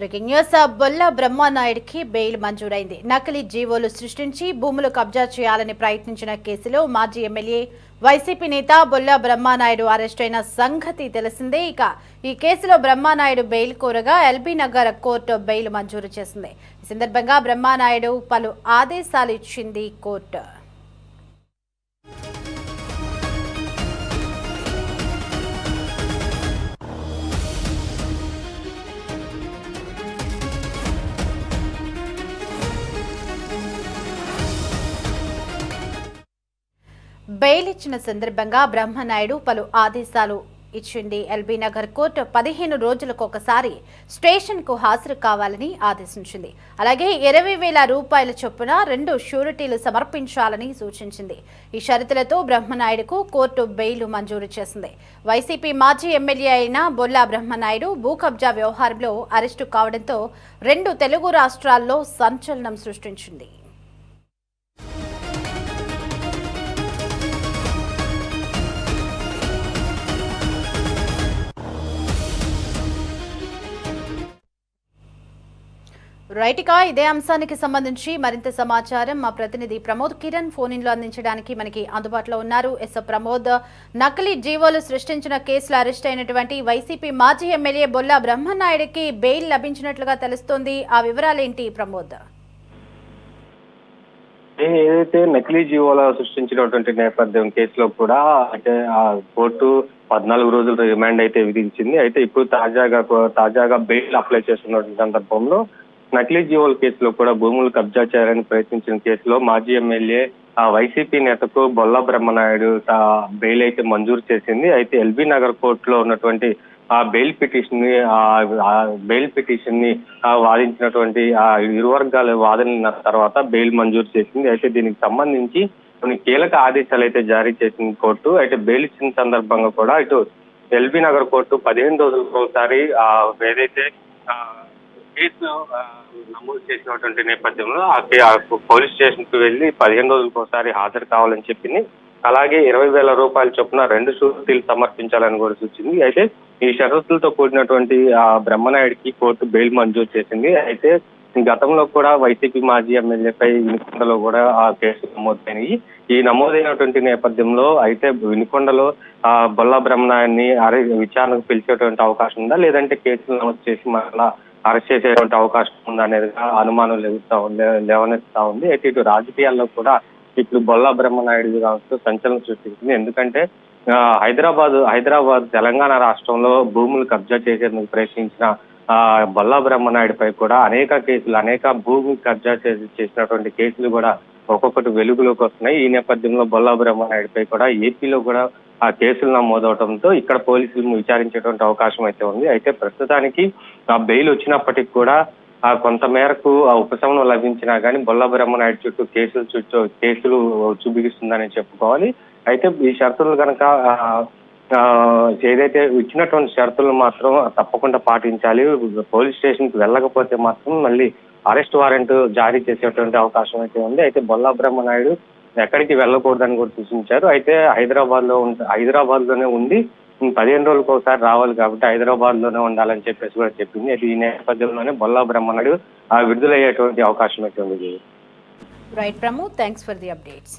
Breaking news. Bolla బ్రహ్మానాయుడికి bail మంజూరైంది. నకిలీ జీవోలు సృష్టించి భూములు కబ్జా చేయాలని ప్రయత్నించిన కేసులో మాజీ ఎమ్మెల్యే వైసీపీ నేత బొల్ల బ్రహ్మానాయుడు అరెస్ట్ అయిన సంగతి తెలిసిందే. ఈ కేసులో బ్రహ్మానాయుడు బెయిల్ కోరగా ఎల్బీ నగర్ కోర్టు బెయిల్ మంజూరు చేసింది. ఈ సందర్భంగా బ్రహ్మానాయుడు పలు ఆదేశాలు ఇచ్చింది కోర్టు. బెయిల్ ఇచ్చిన సందర్భంగా బ్రహ్మనాయుడు పలు ఆదేశాలు ఇచ్చింది. ఎల్బీ నగర్ కోర్టు 15 రోజులకు ఒకసారి స్టేషన్ కు హాజరు కావాలని ఆదేశించింది. అలాగే 20,000 రూపాయల చొప్పున 2 షూరిటీలు సమర్పించాలని సూచించింది. ఈ షరతులతో బ్రహ్మనాయుడుకు కోర్టు బెయిల్ మంజూరు చేసింది. వైసీపీ మాజీ ఎమ్మెల్యే అయిన బొల్లా బ్రహ్మనాయుడు భూ కబ్జా వ్యవహారంలో అరెస్టు కావడంతో 2 తెలుగు రాష్ట్రాల్లో సంచలనం సృష్టించింది. రైట్గా ఇదే అంశానికి సంబంధించి మరింత సమాచారం మా ప్రతినిధి ప్రమోద్ కిరణ్ ఫోన్ ఇన్లో అందించడానికి మనకి అందుబాటులో ఉన్నారు. ప్రమోద్, నకిలీ జీవోలు సృష్టించిన కేసులో అరెస్ట్ అయినటువంటి వైసీపీ మాజీ ఎమ్మెల్యే బొల్లా బ్రహ్మనాయుడికి బెయిల్ లభించినట్లుగా తెలుస్తోంది. ఆ వివరాలేంటి ప్రమోద్? ఏదైతే నకిలీ జీవోలు సృష్టించినటువంటి నేపథ్యం కేసులో కూడా అంటే ఆ కోర్టు 14 రోజుల రిమాండ్ అయితే విధించింది. అయితే ఇప్పుడు తాజాగా బెయిల్ అప్లై చేస్తున్నటువంటి సందర్భంలో నకిలీ జీవోల కేసులో కూడా భూములు కబ్జా చేయాలని ప్రయత్నించిన కేసులో మాజీ ఎమ్మెల్యే వైసీపీ నేతకు బొల్లా బ్రహ్మనాయుడు బెయిల్ అయితే మంజూరు చేసింది. అయితే ఎల్బీ నగర్ కోర్టులో ఉన్నటువంటి ఆ బెయిల్ పిటిషన్ ని వాదించినటువంటి ఇరు వర్గాల వాదన తర్వాత బెయిల్ మంజూరు చేసింది. అయితే దీనికి సంబంధించి కొన్ని కీలక ఆదేశాలు అయితే జారీ చేసింది కోర్టు. అయితే బెయిల్ ఇచ్చిన సందర్భంగా కూడా ఇటు ఎల్బీ నగర్ కోర్టు 15 రోజులకు ఒకసారి ఏదైతే కేసు నమోదు చేసినటువంటి నేపథ్యంలో పోలీస్ స్టేషన్ కు వెళ్లి 15 రోజులకు ఒకసారి హాజరు కావాలని చెప్పింది. అలాగే 20,000 రూపాయల చొప్పున 2 షూరిటీలు సమర్పించాలని కూడా సూచింది. అయితే ఈ షరతులతో కూడినటువంటి బ్రహ్మనాయుడికి కోర్టు బెయిల్ మంజూరు చేసింది. అయితే గతంలో కూడా వైసీపీ మాజీ ఎమ్మెల్యేపై వినుకొండలో కూడా ఆ కేసులు నమోదైనవి. ఈ నమోదైనటువంటి నేపథ్యంలో అయితే వినుకొండలో బొల్లా బ్రహ్మనాయుడిని విచారణకు పిలిచేటువంటి అవకాశం ఉందా, లేదంటే కేసులు నమోదు చేసి మళ్ళా అరెస్ట్ చేసేటువంటి అవకాశం ఉందా అనేది అనుమానం లేవనెత్తుతా ఉంది. అయితే ఇటు రాజకీయాల్లో కూడా ఇప్పుడు బొల్లా బ్రహ్మనాయుడు కావచ్చు సంచలనం సృష్టించింది. ఎందుకంటే హైదరాబాద్ తెలంగాణ రాష్ట్రంలో భూములు కబ్జా చేసేందుకు ప్రయత్నించిన బొల్లా బ్రహ్మనాయుడిపై కూడా అనేక భూమి కబ్జా చేసినటువంటి కేసులు కూడా ఒక్కొక్కటి వెలుగులోకి వస్తున్నాయి. ఈ నేపథ్యంలో బొల్లా బ్రహ్మనాయుడిపై కూడా ఏపీలో కూడా ఆ కేసులు నమోదవడంతో ఇక్కడ పోలీసులు విచారించేటువంటి అవకాశం అయితే ఉంది. అయితే ప్రస్తుతానికి ఆ బెయిల్ వచ్చినప్పటికీ కూడా కొంత మేరకు ఉపశమనం లభించినా కానీ బొల్లా బ్రహ్మనాయుడు చుట్టూ కేసులు చూపిస్తుందని చెప్పుకోవాలి. అయితే ఈ షరతులు కనుక ఏదైతే ఇచ్చినటువంటి షరతులు మాత్రం తప్పకుండా పాటించాలి. పోలీస్ స్టేషన్ కి వెళ్ళకపోతే మాత్రం మళ్ళీ అరెస్ట్ వారెంట్ జారీ చేసేటువంటి అవకాశం అయితే ఉంది. అయితే బొల్లా బ్రహ్మనాయుడు ఎక్కడికి వెళ్ళకూడదని కూడా సూచించారు. అయితే హైదరాబాద్ లోనే ఉండి 15 రోజులకు ఒకసారి రావాలి కాబట్టి హైదరాబాద్ లోనే ఉండాలని చెప్పేసి కూడా చెప్పింది. అయితే ఈ నేపథ్యంలోనే బొల్లా బ్రహ్మనాయుడు విడుదలయ్యేటువంటి అవకాశం అయితే ఉంది. Right Pramod, thanks for the updates.